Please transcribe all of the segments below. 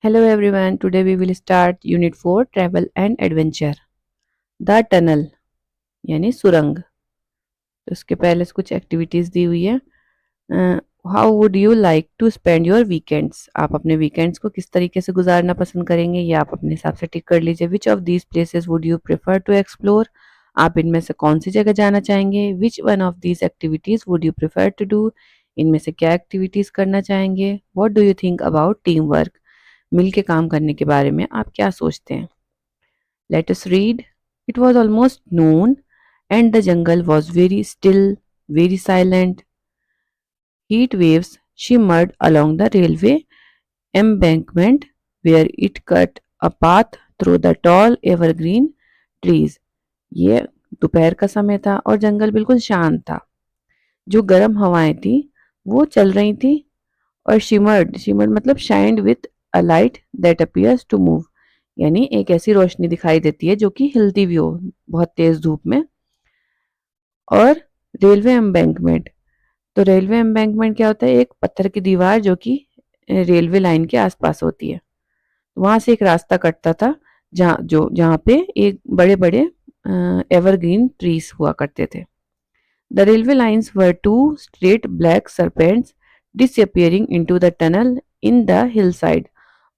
Hello everyone, today we will start Unit 4 Travel and Adventure. The Tunnel यानी सुरंग। तो उसके पहले से कुछ एक्टिविटीज दी हुई है। How would you like to spend your weekends? आप अपने वीकेंड्स को किस तरीके से गुजारना पसंद करेंगे ये आप अपने हिसाब से टिक कर लीजिए। Which of these places would you prefer to explore? आप इनमें से कौन सी जगह जाना चाहेंगे? Which one of these activities would you prefer to do? इनमें से क्या एक्टिविटीज करना चाहेंगे? What do you think about team work? मिल के काम करने के बारे में आप क्या सोचते हैं? Let us read. It was almost noon, and the jungle was very still, very silent. Heat waves shimmered along the railway embankment where it cut a path through the tall evergreen trees. ये दोपहर का समय था और जंगल बिल्कुल शांत था। जो गर्म हवाएं थी वो चल रही थी और शिमर्ड मतलब shined with a light that appears to move, यानी एक ऐसी रोशनी दिखाई देती है जो कि हिलती भी हो बहुत तेज धूप में। और रेलवे एम्बैंकमेंट, तो रेलवे एम्बैंकमेंट क्या होता है? एक पत्थर की दीवार जो कि रेलवे लाइन के आसपास होती है। वहां से एक रास्ता कटता था जहाँ पे एक बड़े बड़े एवरग्रीन ट्रीज हुआ करते थे। The railway lines were two straight black serpents disappearing into the tunnel in the hill side.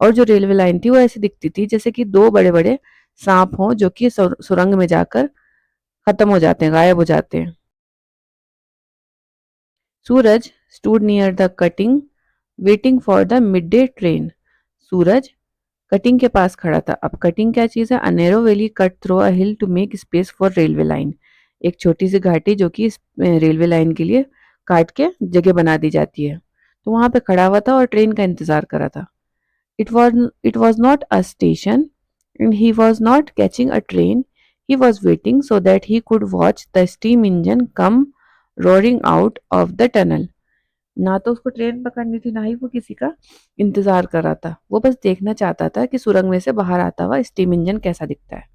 और जो रेलवे लाइन थी वो ऐसी दिखती थी जैसे कि दो बड़े बड़े सांप हों जो कि सुरंग में जाकर खत्म हो जाते हैं, गायब हो जाते हैं। Suraj stood near the cutting waiting for the midday train. Suraj cutting के पास खड़ा था। अब कटिंग क्या चीज़ है? A narrow valley cut through a hill to make space for railway line. एक छोटी सी घाटी जो कि इस रेलवे लाइन के लिए काट के जगह बना दी जाती है। तो वहां पे खड़ा हुआ था और ट्रेन का इंतजार कर रहा था। It was not a station, and he was not catching a train. He was waiting so that he could watch the steam engine come roaring out of the tunnel. ना तो उसको ट्रेन पकड़नी थी, ना ही वो किसी का इंतजार कर रहा था। वो बस देखना चाहता था कि सुरंग में से बाहर आता हुआ स्टीम इंजन कैसा दिखता है।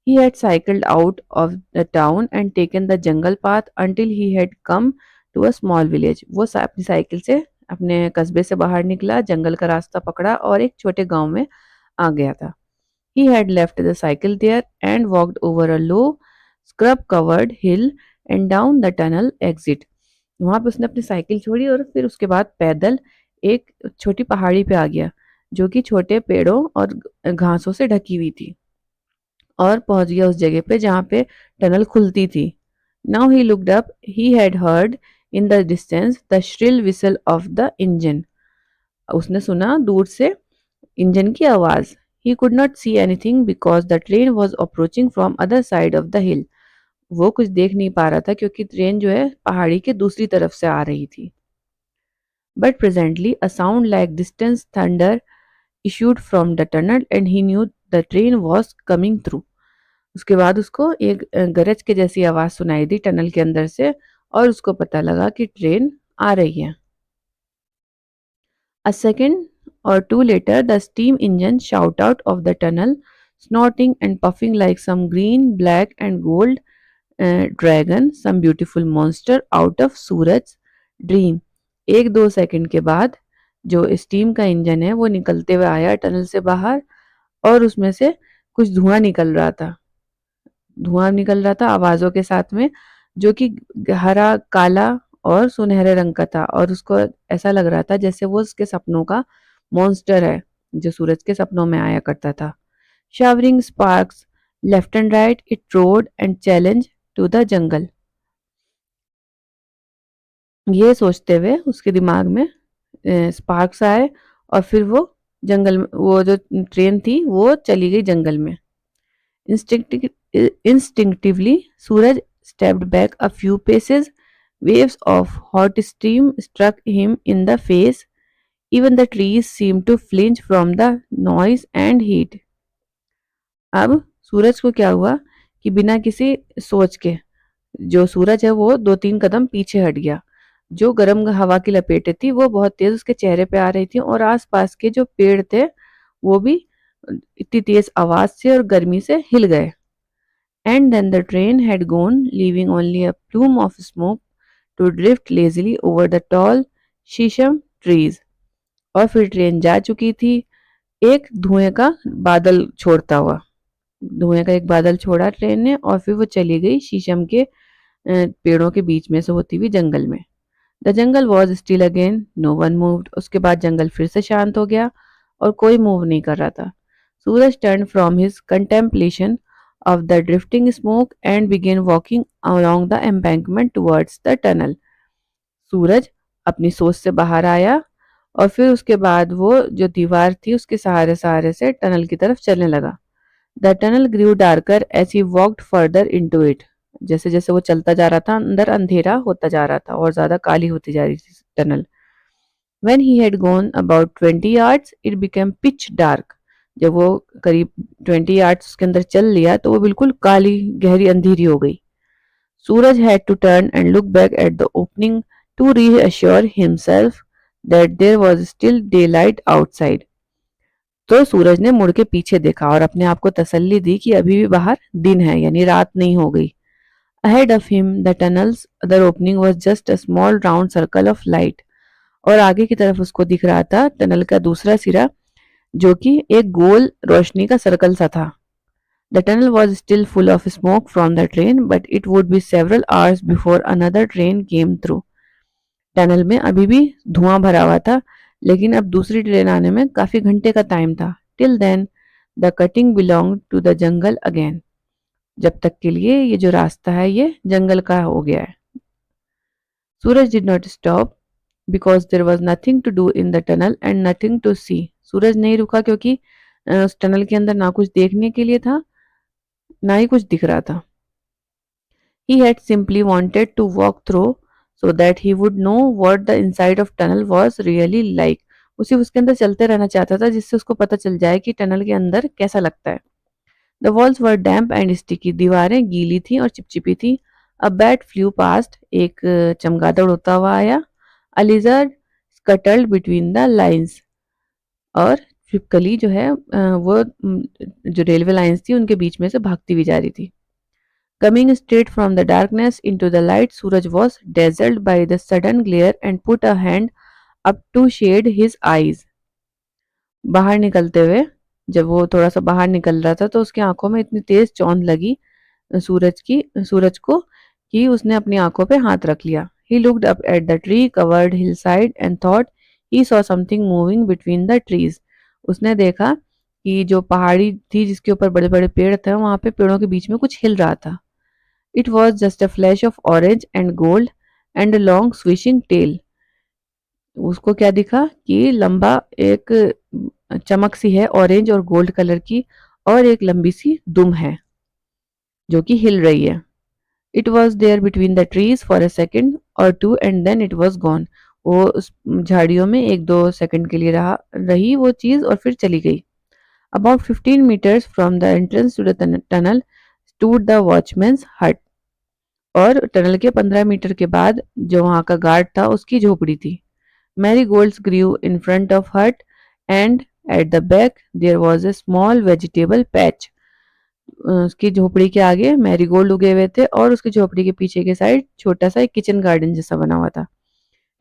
He had cycled out of the town and taken the jungle path until he had come to a small village. वो अपनी साइकिल से अपने कस्बे से बाहर निकला, जंगल का रास्ता पकड़ा और एक छोटे गांव में आ गया था। He had left the cycle there and walked over a low, scrub-covered hill and down the tunnel exit. वहां पे उसने अपनी साइकिल छोड़ी और फिर उसके बाद पैदल एक छोटी पहाड़ी पे आ गया जो कि छोटे पेड़ों और घासों से ढकी हुई थी और पहुंच गया उस जगह पे जहाँ पे टनल खुलती थी। Now he looked up, he had heard in the distance the shrill whistle of the engine. उसने सुना दूर से इंजन की आवाज। He could not see anything because the train was approaching from other side of the हिल। वो कुछ देख नहीं पा रहा था क्योंकि ट्रेन जो है पहाड़ी के दूसरी तरफ से आ रही थी। But presently a sound like distance thunder issued from the tunnel and he knew the train was coming through. उसके बाद उसको एक गरज के जैसी आवाज सुनाई दी टनल के अंदर से और उसको पता लगा कि ट्रेन आ रही है। A second or two later, the steam engine shot out of the tunnel, snorting and puffing like some green, black, and gold dragon, some beautiful monster out of Suraj dream. एक दो second के बाद जो steam का engine है वो निकलते हुए आया टनल से बाहर और उसमें से कुछ धुआं निकल रहा था आवाजों के साथ में, जो कि हरा, काला और सुनहरे रंग का था और उसको ऐसा लग रहा था जैसे वो उसके सपनों का मॉन्स्टर है जो सूरज के सपनों में आया करता था। Showering sparks left and right it road and challenge to the jungle. ये सोचते हुए उसके दिमाग में स्पार्क्स आए और फिर वो जंगल में, वो जो ट्रेन थी वो चली गई जंगल में। Instinctively, Suraj stepped back a few paces. Waves of hot steam struck him in the face. Even the trees seemed to flinch from the noise and heat. अब सूरज को क्या हुआ कि बिना किसी सोच के जो सूरज है वो दो तीन कदम पीछे हट गया। जो गर्म हवा की लपेटें थी वो बहुत तेज उसके चेहरे पे आ रही थी और आसपास के जो पेड़ थे वो भी इतनी तेज आवाज से और गर्मी से हिल गए। And then the train had gone, leaving only a plume of smoke to drift lazily over the tall शीशम trees. और फिर ट्रेन जा चुकी थी। एक धुएं का बादल छोड़ता हुआ, धुएं का एक बादल छोड़ा ट्रेन ने और फिर वो चली गई शीशम के पेड़ों के बीच में से होती हुई जंगल में। The jungle was still again, no one moved. उसके बाद जंगल फिर से शांत हो गया और कोई मूव नहीं कर रहा था। Suraj turn from his contemplation of the drifting smoke and began walking along the embankment towards the tunnel. Suraj अपनी सोच से बाहर आया और फिर उसके बाद वो जो दीवार थी उसके सहारे सहारे से टनल की तरफ चलने लगा। The tunnel grew darker as he walked further into it. जैसे जैसे वो चलता जा रहा था अंदर अंधेरा होता जा रहा था और ज्यादा काली होती जा रही थी tunnel. When he had gone about 20 yards, it became pitch dark. जब वो करीब 20 yards उसके अंदर चल लिया तो वो बिल्कुल काली गहरी अंधेरी हो गई। सूरज had to turn and look back at the opening to reassure himself that there was still daylight outside. तो सूरज ने मुड़ के पीछे देखा और अपने आप को तसल्ली दी कि अभी भी बाहर दिन है, यानी रात नहीं हो गई। Ahead of him, the tunnel's other opening was just a small round circle of light. और आगे की तरफ उसको दिख रहा था टनल का दूसरा सिरा, जो कि एक गोल रोशनी का सर्कल सा था। The tunnel was still full of smoke from the train, but it would be several hours before another train came through. Tunnel में अभी भी धुआं भरा हुआ था, लेकिन अब दूसरी ट्रेन आने में काफी घंटे का टाइम था। Till then, the cutting belonged to the jungle again. जब तक के लिए ये जो रास्ता है ये जंगल का हो गया है। सूरज did not stop because there was nothing to do in the tunnel and nothing to see. सूरज नहीं रुका क्योंकि उस टनल के अंदर ना कुछ देखने के लिए था ना ही कुछ दिख रहा था। He had simply wanted to walk through so that he would know what the inside of tunnel was really like. उसे उसके अंदर चलते रहना चाहता था जिससे उसको पता चल जाए कि टनल के अंदर कैसा लगता है। The walls were damp and sticky. दीवारें गीली थी और चिपचिपी थी। A bat flew past. एक चमगादड़ उड़ता हुआ आया। A lizard scuttled between the lines. और छिपकली जो है वो जो रेलवे लाइंस थी उनके बीच में से भागती हुई जा रही थी। Coming straight from the darkness into the light, Suraj was dazzled by the sudden glare and put a hand up to shade his eyes. बाहर निकलते हुए जब वो थोड़ा सा बाहर निकल रहा था तो उसकी आंखों में इतनी तेज चौंध लगी सूरज को कि उसने अपनी आंखों पे हाथ रख लिया। He looked up at the tree covered hillside and thought he saw something moving between the trees. उसने देखा कि जो पहाड़ी थी जिसके ऊपर बड़े बड़े पेड़ थे वहां पे पेड़ों के बीच में कुछ हिल रहा था। It was just a flash of orange and gold and a long swishing tail. उसको क्या दिखा कि लंबा एक चमक सी है ऑरेंज और गोल्ड कलर की और एक लंबी सी दुम है जो कि हिल रही है। It was there between the trees for a second or two and then it was gone. वो उस झाड़ियों में एक दो सेकंड के लिए रही वो चीज और फिर चली गई। About 15 meters from the entrance to the tunnel stood the watchman's hut. और टनल के 15 मीटर के बाद जो वहां का गार्ड था उसकी झोपड़ी थी। Marigolds grew in front of hut and at the back there was a small vegetable patch. उसकी झोपड़ी के आगे मैरीगोल्ड उगे हुए थे और उसकी झोपड़ी के पीछे के साइड छोटा सा एक किचन गार्डन जैसा बना हुआ था।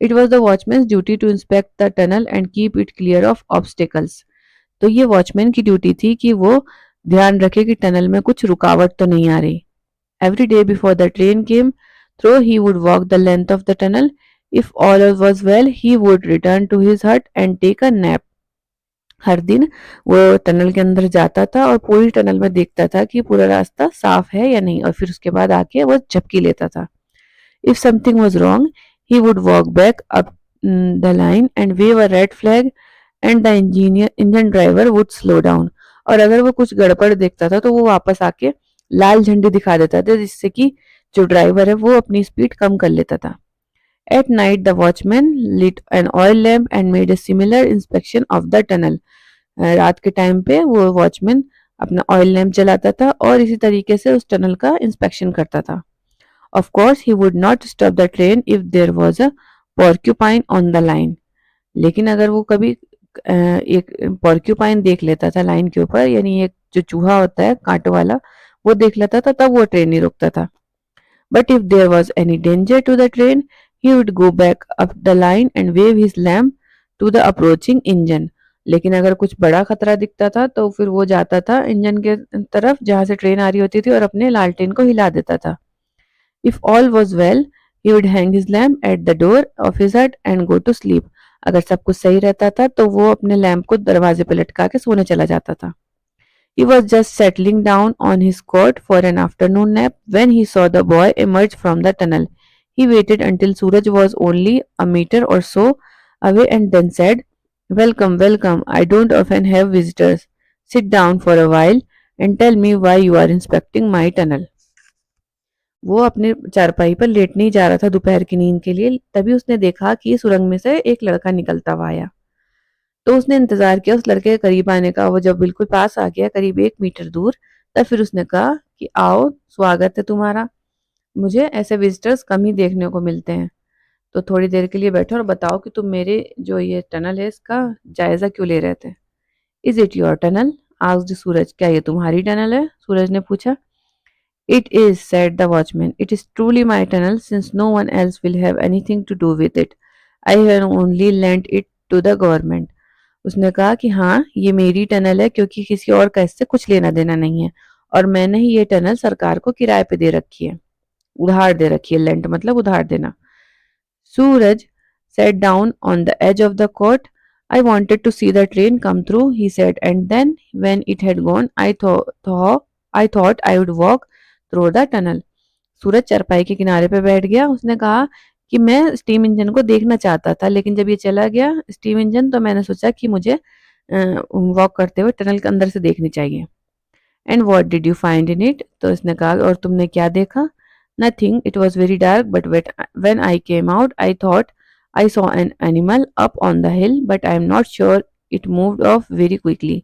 It was the watchman's duty to inspect the tunnel and keep it clear of obstacles. तो ये वॉचमैन की ड्यूटी थी कि वो ध्यान रखे कि टनल में कुछ रुकावट तो नहीं आ रही। Every day before the train came through, he would walk the length of the tunnel. If all was well, he would return to his hut and take a nap. हर दिन वो टनल के अंदर जाता था और पूरी टनल में देखता था कि पूरा रास्ता साफ है या नहीं और फिर उसके बाद आके वो झपकी लेता था। If something was wrong, he would walk back up the line and wave a red flag and the engine driver would slow down. और अगर वो कुछ गड़बड़ देखता था तो वो वापस आके लाल झंडी दिखा देता था जिससे कि जो ड्राइवर है वो अपनी स्पीड कम कर लेता था। At night, the watchman lit an oil lamp and made a similar inspection of the tunnel. रात के टाइम पे वो वॉचमैन अपना ऑयल लैम्प जलाता था और इसी तरीके से उस टनल का इंस्पेक्शन करता था। Of course, he would not stop the train if there was a porcupine on the line. लेकिन अगर वो कभी एक porcupine देख लेता था लाइन के ऊपर, यानी एक जो चूहा होता है कांटों वाला, वो देख लेता था तब वो ट्रेन नहीं रुकता था। But if there was any danger to the train, he would go back up the line and wave his lamp to the approaching engine. लेकिन अगर कुछ बड़ा खतरा दिखता था तो फिर वो जाता था इंजन के तरफ जहां से ट्रेन आ रही होती थी और अपने लालटेन को हिला देता था। If all was well he would hang his lamp at the door of his हट एंड गो टू स्लीप। अगर सब कुछ सही रहता था तो वो अपने लैम्प को दरवाजे पे लटका के सोने चला जाता था। He was just settling down on his cot for an afternoon nap when he saw the boy emerge from the tunnel. He waited until Suraj was only a meter or so away and then said, "Welcome, welcome. I don't often have visitors. Sit down for a while and tell me why you are inspecting my tunnel." वो अपने चारपाई पर लेटने ही जा रहा था दोपहर की नींद के लिए, तभी उसने देखा कि सुरंग में से एक लड़का निकलता हुआ आया। तो उसने इंतजार किया उस लड़के के करीब आने का। वो जब बिल्कुल पास आ गया, करीब 1 मीटर दूर, तब फिर उसने कहा कि आओ, स्वागत है तुम्हारा। मुझे ऐसे विजिटर्स कम ही देखने को मिलते हैं, तो थोड़ी देर के लिए बैठो और बताओ कि तुम मेरे जो ये टनल है इसका जायजा क्यों ले रहे थे। Is it your tunnel? Asked Suraj. क्या ये तुम्हारी टनल है? सूरज ने पूछा। It is, said the watchman. It is truly my tunnel since no one else will have anything to do with it. I have only lent it to the government. उसने कहा कि हाँ, ये मेरी टनल है क्योंकि किसी और का इससे कुछ लेना देना नहीं है, और मैंने ही ये टनल सरकार को किराए पे दे रखी है, उधार दे रखी है। लेंट मतलब उधार देना। सूरज sat down on the edge of the court. I wanted to see the train come through, he said, and then when it had gone, I thought I would walk through the tunnel. सूरज चरपाई के किनारे पे बैठ गया। उसने कहा कि मैं steam engine को देखना चाहता था, लेकिन जब ये चला गया स्टीम इंजन तो मैंने सोचा कि मुझे वॉक करते हुए टनल के अंदर से देखनी चाहिए। And what did you find in it? तो इसने कहा और तुमने क्या देखा? Nothing, it was very dark but when I came out I thought I saw an animal up on the hill but I am not sure it moved of very quickly.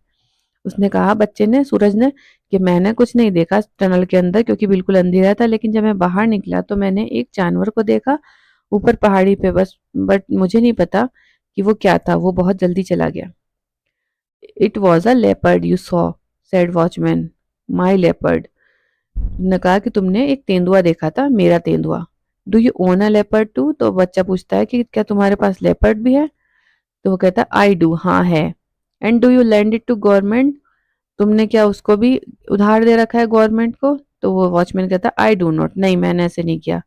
उसने कहा, बच्चे ने, सूरज ने, कि मैंने कुछ नहीं देखा टनल के अंदर क्योंकि बिल्कुल अंधेरा था, लेकिन जब मैं बाहर निकला तो मैंने एक जानवर को देखा ऊपर पहाड़ी पे, बस, बट मुझे नहीं पता कि वो क्या था। वो बहुत जल्दी चला गया। It was a leopard you saw, said watchman. My leopard. ने कहा कि तुमने एक तेंदुआ देखा था, मेरा तेंदुआ। Do you own a leopard too? तो बच्चा पूछता है कि क्या तुम्हारे पास लेपर्ड भी है? तो वो कहता है आई डू, हाँ है। And do you land it to government? तुमने क्या उसको भी उधार दे रखा है गवर्नमेंट को? तो वो वॉचमैन कहता है आई डू नॉट, नहीं मैंने ऐसे नहीं किया।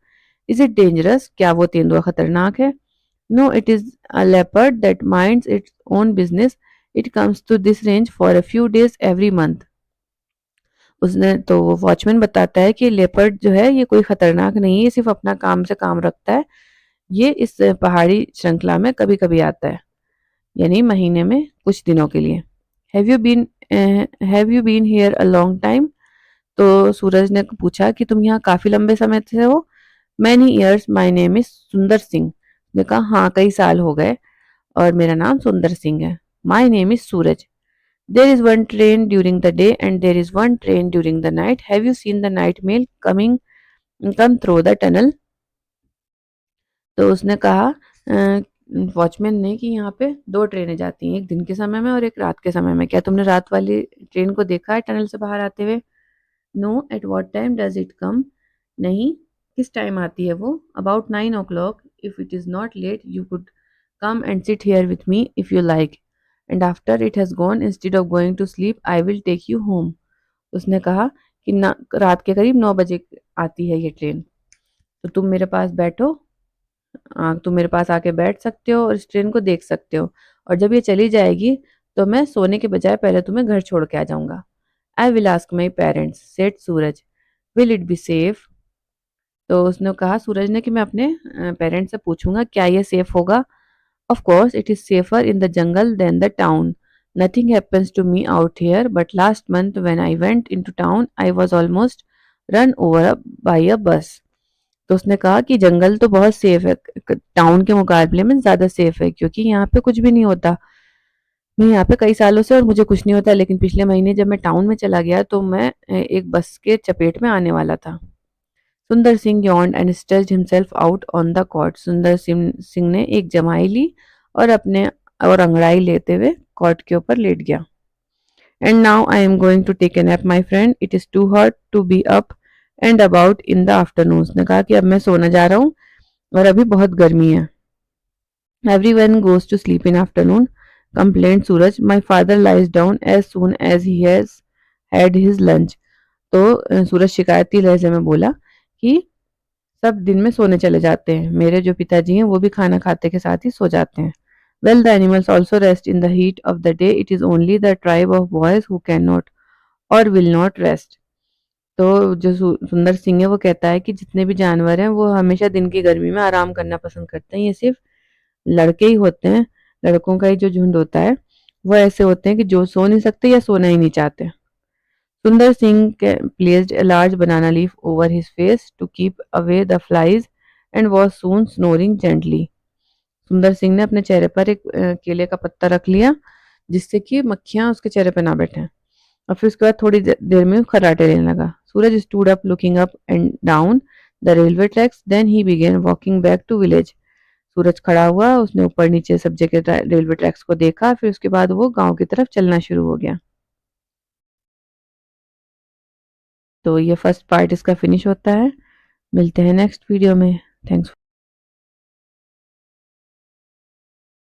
Is it dangerous? क्या वो तेंदुआ खतरनाक है? No, it is a leopard that minds its own business. It comes to this range for a few days every month. उसने तो वो वॉचमैन बताता है कि लेपर्ड जो है ये कोई खतरनाक नहीं है, ये सिर्फ अपना काम से काम रखता है। ये इस पहाड़ी श्रृंखला में कभी कभी आता है, यानी महीने में कुछ दिनों के लिए। Have you been here a long time? तो सूरज ने पूछा कि तुम यहाँ काफी लंबे समय से हो? Many years, my name is सुंदर सिंह। ने कहा हाँ, कई साल हो गए और मेरा नाम सुंदर सिंह है। My name is Suraj. There is one train during the day and there is one train during the night. Have you seen the night mail come through the tunnel? तो उसने कहा वॉचमैन ने कि यहाँ पे 2 ट्रेनें जाती हैं, एक दिन के समय में और एक रात के समय में। क्या तुमने रात वाली ट्रेन को देखा है टनल से बाहर आते हुए? No, at what time does it come? नहीं, किस टाइम आती है वो? About 9 o'clock. If it is not late you could come and sit here with me if you like, and after it has gone instead of going to sleep I will take you home. उसने कहा कि रात के करीब 9 बजे आती है ये ट्रेन, तो तुम मेरे पास बैठो, तुम मेरे पास आके बैठ सकते हो और इस ट्रेन को देख सकते हो, और जब ये चली जाएगी तो मैं सोने के बजाय पहले तुम्हें घर छोड़ के आ जाऊंगा। I will ask my parents, said Suraj. Will it be safe? तो उसने कहा, सूरज ने, कि मैं अपने पेरेंट्स से पूछूंगा क्या ये सेफ होगा। Of course it is safer in the jungle then the town. Nothing happens to me out here, but last month when I went into town, I was almost run over by a bus. तो उसने कहा कि जंगल तो बहुत safe है, town के मुकाबले में ज़्यादा सेफ है, क्योंकि यहाँ पे कुछ भी नहीं होता। मैं यहाँ पे कई सालों से और मुझे कुछ नहीं होता, लेकिन पिछले महीने जब मैं टाउन में चला गया तो मैं एक बस के चपेट में आने वाला था। सुंदर Singh yawned and stretched himself out on the cot. सुंदर सिंह ने एक जमाई ली और अंगड़ाई लेते हुए कॉट के ऊपर लेट गया। And now I am going to take a nap, my friend. It is too hot to be up and about in the afternoon. उसने कहा कि अब मैं सोने जा रहा हूँ और अभी बहुत गर्मी है। Everyone goes to sleep in afternoon. Complaint Suraj, my father lies down as soon as he has had his lunch. तो सूरज शिकायती लहजे में बोला कि सब दिन में सोने चले जाते हैं, मेरे जो पिताजी हैं वो भी खाना खाते के साथ ही सो जाते हैं। Well the animals also rest in the heat of the day, it is only the tribe of boys who can not और विल नॉट रेस्ट। तो जो सुंदर सिंह है वो कहता है कि जितने भी जानवर हैं वो हमेशा दिन की गर्मी में आराम करना पसंद करते हैं, ये सिर्फ लड़के ही होते हैं, लड़कों का ही जो झुंड होता है वो ऐसे होते हैं कि जो सो नहीं सकते या सोना ही नहीं चाहते। सुंदर Singh placed a large banana leaf over his face to keep away the flies and was soon snoring gently. सुंदर सिंह ने अपने चेहरे पर एक केले का पत्ता रख लिया जिससे कि मक्खियां उसके चेहरे पर ना बैठें, और फिर उसके बाद थोड़ी देर में खर्राटे लेने लगा। Suraj stood up looking up and down the railway tracks, then he began walking back to village. Suraj खड़ा हुआ, उसने ऊपर नीचे सब जगह रेलवे ट्रैक्स को देखा, फिर उसके बाद वो गांव की तरफ चलना शुरू हो गया। तो ये फर्स्ट पार्ट इसका फिनिश होता है। मिलते हैं नेक्स्ट वीडियो में। थैंक्स।